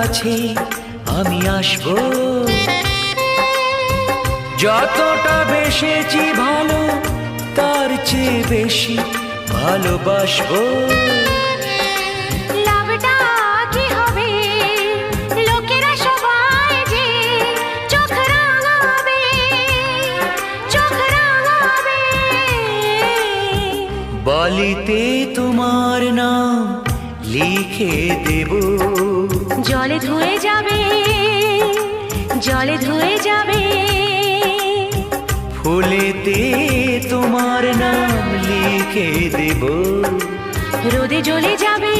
কাছে আমি আসবো। যতটা বেসেছি ভালো তার চেয়ে বেশি ভালোবাসবো। লাভটা কি হবে লোকেরা সবাই যে চোখ রাঙাবে, চোখ রাঙাবে। বালিতে তোমার নাম লিখে দেব, জলে ধুয়ে যাবে, জলে ধুয়ে যাবে। ফুলেতে তোমার নাম লিখে দেব, রোদে জ্বলে যাবে।